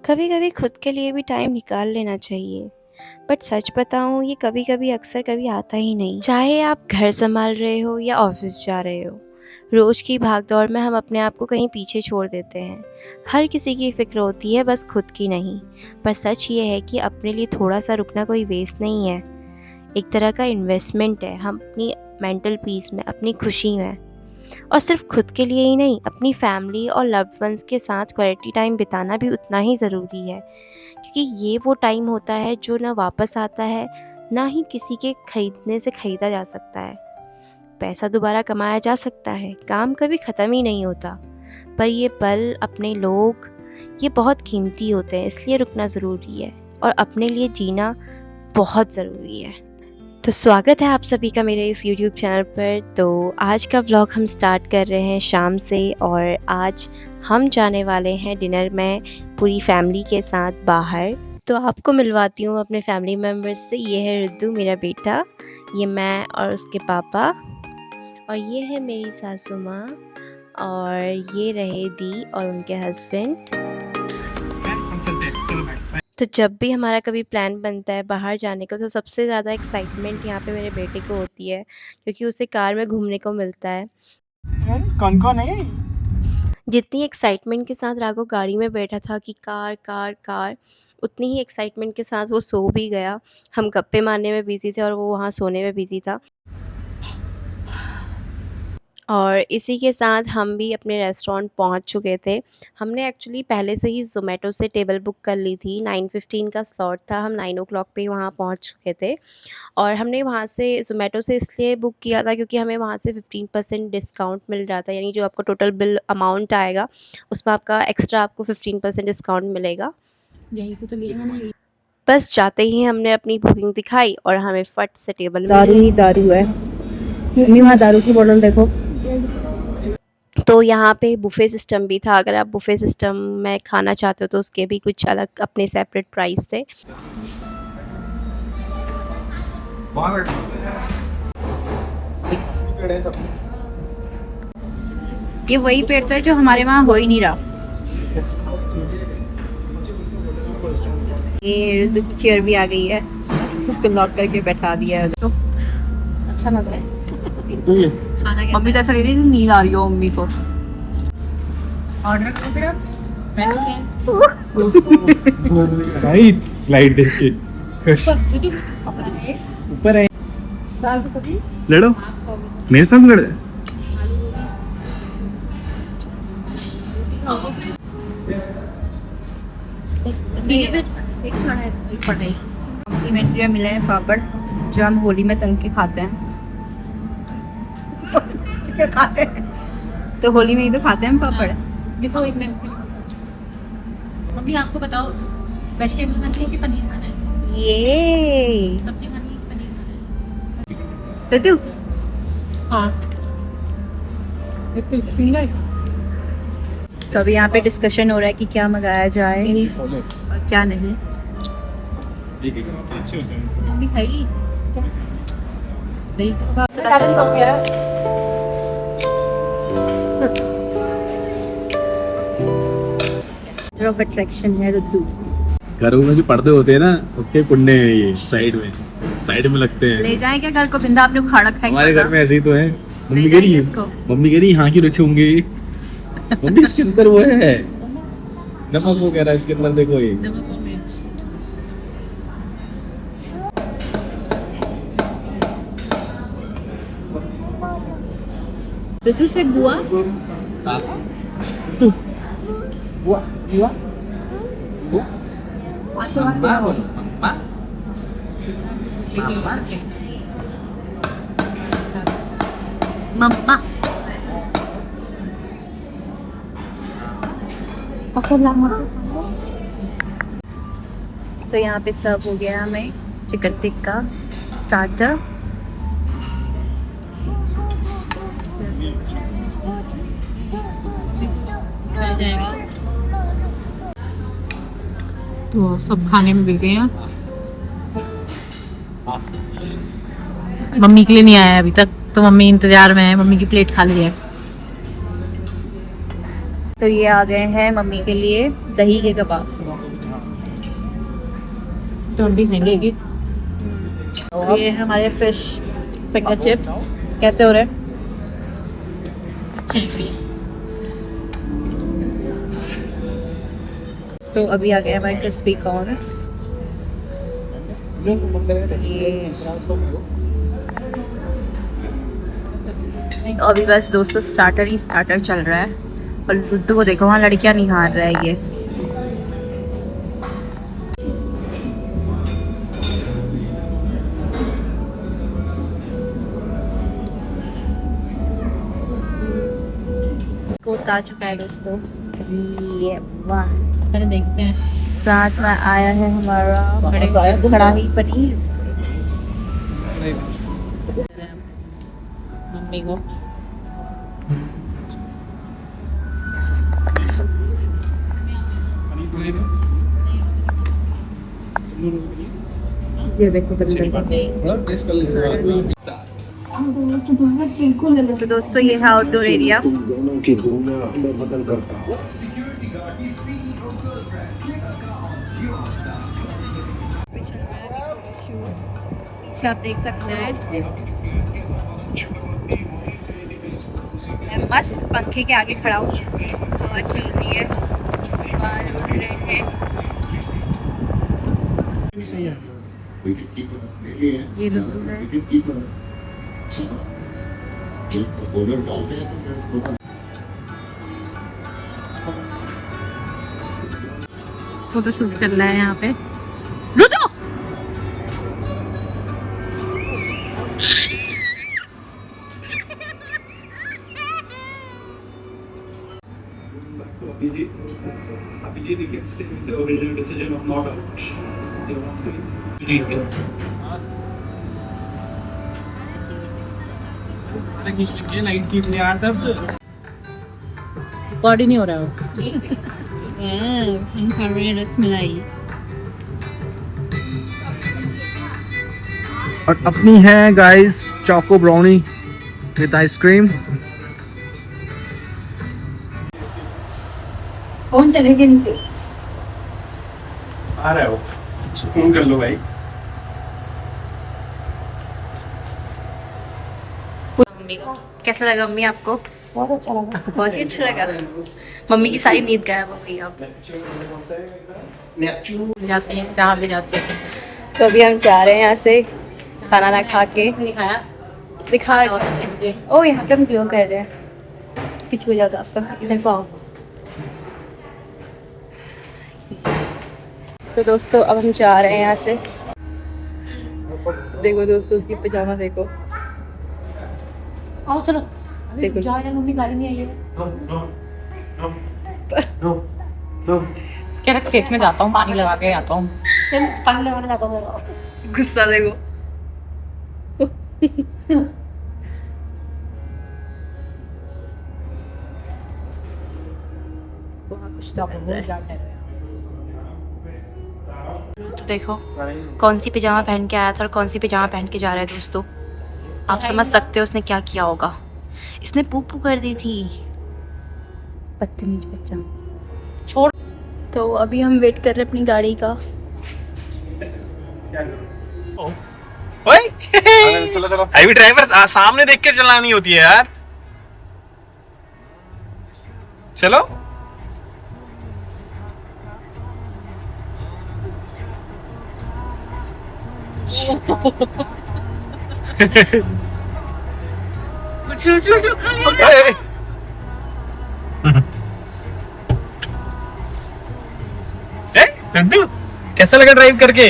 कभी कभी खुद के लिए भी टाइम निकाल लेना चाहिए। बट सच बताऊं, ये कभी कभी अक्सर कभी आता ही नहीं। चाहे आप घर संभाल रहे हो या ऑफिस जा रहे हो, रोज़ की भागदौड़ में हम अपने आप को कहीं पीछे छोड़ देते हैं। हर किसी की फ़िक्र होती है, बस खुद की नहीं। पर सच ये है कि अपने लिए थोड़ा सा रुकना कोई वेस्ट नहीं है, एक तरह का इन्वेस्टमेंट है। हम अपनी मेंटल पीस में, अपनी खुशी में, और सिर्फ खुद के लिए ही नहीं, अपनी फैमिली और लव्ड वंस के साथ क्वालिटी टाइम बिताना भी उतना ही ज़रूरी है। क्योंकि ये वो टाइम होता है जो ना वापस आता है, ना ही किसी के खरीदने से ख़रीदा जा सकता है। पैसा दोबारा कमाया जा सकता है, काम कभी ख़त्म ही नहीं होता, पर ये पल, अपने लोग, ये बहुत कीमती होते हैं। इसलिए रुकना ज़रूरी है और अपने लिए जीना बहुत ज़रूरी है। तो स्वागत है आप सभी का मेरे इस YouTube चैनल पर। तो आज का व्लॉग हम स्टार्ट कर रहे हैं शाम से, और आज हम जाने वाले हैं डिनर में पूरी फैमिली के साथ बाहर। तो आपको मिलवाती हूँ अपने फैमिली मेम्बर्स से। ये है रिद्धू, मेरा बेटा, ये मैं और उसके पापा, और ये है मेरी सासू माँ, और ये रहे दी और उनके हस्बैंड। तो जब भी हमारा कभी प्लान बनता है बाहर जाने का, तो सबसे ज़्यादा एक्साइटमेंट यहाँ पे मेरे बेटे को होती है, क्योंकि उसे कार में घूमने को मिलता है। कौन कौन है? जितनी एक्साइटमेंट के साथ राघव गाड़ी में बैठा था कि कार कार कार, उतनी ही एक्साइटमेंट के साथ वो सो भी गया। हम गप्पे मारने में बिज़ी थे और वो वहाँ सोने में बिज़ी था। और इसी के साथ हम भी अपने रेस्टोरेंट पहुंच चुके थे। हमने एक्चुअली पहले से ही ज़ोमैटो से टेबल बुक कर ली थी। 9:15 का स्लॉट था, हम 9 o'clock पे वहाँ पहुंच चुके थे। और हमने वहाँ से ज़ोमैटो से इसलिए बुक किया था क्योंकि हमें वहाँ से 15% डिस्काउंट मिल रहा था। यानी जो आपका टोटल बिल अमाउंट आएगा, उसमें आपका एक्स्ट्रा आपको 15% डिस्काउंट मिलेगा। यही से तो लिया मैंने। बस जाते ही हमने अपनी बुकिंग दिखाई और हमें फट से टेबल मिल दारू गई। ही दारू है। मम्मी वहाँ दारू की बोतल देखो। तो यहाँ पे बुफ़े सिस्टम भी था। अगर आप बुफ़े सिस्टम में खाना चाहते हो तो उसके भी कुछ अलग अपने सेपरेट प्राइस थे। ये वही पेड़ तो है जो हमारे वहाँ हो ही नहीं रहा। ये चेयर भी आ गई है, इसको लॉक करके बैठा दिया है। तो अच्छा लग रहा है। मम्मी तो ऐसा लग रही है नींद आ रही हो मम्मी को। ऑर्डर करो फिर आप। राइट, लाइट देख के ऊपर है। लड़ो मेरे साथ, लड़े। कॉम्प्लीमेंट्री में मिले हैं पापड़, जो हम होली में तल के खाते हैं। तो होली में ही तो खाते हैं हम पापड़। देखो एक मिनट, मम्मी आपको बताओ, वेजिटेबल खानी है कि पनीर खाना है? ये सब्जी खानी है कि पनीर खाना है? तो तू हाँ, तो अभी यहाँ पे डिस्कशन हो रहा है कि क्या मंगाया जाए और क्या नहीं। मम्मी खाई दही ऑफ अट्रैक्शन है रुद्धू। घरों में जो पर्दे होते हैं ना, उसके कुंडे हैं ये साइड में लगते हैं। ले जाए क्या घर को? बिंदा आपने उखाड़ रखा है। हमारे घर में ऐसे ही तो है। मम्मी ले कह रही जाएंगे इसको? मम्मी कह रही यहाँ क्यों रखे होंगे? मम्मी इसके अंदर वो है नमक, वो कह रहा है इसके अंदर देखो ये। नमक और मिर्च। रुद्धू से बुआ मम्मा तो यहाँ पे सर्व हो गया हमें चिकन टिक्का स्टार्टर। जाएगा। तो सब खाने में बिजी हैं। मम्मी के लिए नहीं आया अभी तक, तो मम्मी इंतजार में है। मम्मी की प्लेट खाली है। तो ये आ गए हैं मम्मी के लिए दही के कबाब। ट्वेंटी खाएंगे। तो ये हमारे फिश फिंगर चिप्स कैसे हो रहे हैं? तो अभी आ गए हमारे क्रिस्पी कॉर्न्स। तो अभी बस दोस्तों स्टार्टर ही स्टार्टर चल रहा है और बुद्धू को देखो वहाँ लड़कियां निहार रहा है ये। कोर्स आ चुका है दोस्तों। ये वाह, पहले देखते हैं। साथ में आया है हमारा कढ़ाई पनीर। मम्मी को ये देखो तो दोस्तों ये है आउटडोर एरिया। तुम दोनों की दुनिया में बदल करता हूँ। पीछे आप देख सकते हैं मैं मस्त पंखे के आगे खड़ा हूँ, हवा चल रही है, बाल उड़ रहे हैं। ये फोटो शूट कर रहा है यहाँ पे। रुको Abhijit gets the original decision of not out. They wants to light की यार तब रिकॉर्ड ही नहीं हो रहा है। हम खा रहे हैं रसमलाई। और अपनी है guys choco brownie with ice cream. कौन चलेंगे नीचे? आ रहा है वो, फोन कर लो भाई। मम्मी को कैसा लगा? मम्मी आपको? बहुत अच्छा लगा। बहुत ही अच्छा लगा। मम्मी की सारी नींद गायब हो गई अब। जाते हैं जहाँ भी जाते हैं। तो अभी हम जा रहे हैं यहाँ से खाना ना खा के। दिखाया दिखा ओ यहाँ पे हम ग्लो कर रहे हैं। पीछे हो जाओ तो आपका, इधर को आओ। तो दोस्तों अब हम जा रहे हैं यहाँ से। देखो दोस्तों उसकी पजामा देखो। आओ चलो। देखो। जा रहे हैं, मम्मी गाड़ी नहीं आई है। कह रहा खेत में जाता हूँ, पानी लगा के आता हूँ। पानी लगाने जाता हूँ। गुस्सा देखो। वहाँ कुछ तो बन रहा है। तो देखो कौन सी पिजामा पहन के आया था और कौन सी पिजामा पहन के जा रहा है दोस्तों। आप समझ सकते हो उसने क्या किया होगा। इसने पू कर दी थी, बदतमीज बच्चा। छोड़। तो अभी हम वेट कर रहे हैं अपनी गाड़ी का। चलो चलो अभी ड्राइवर सामने देख के चलानी होती है यार। चलो कैसा लगा ड्राइव करके?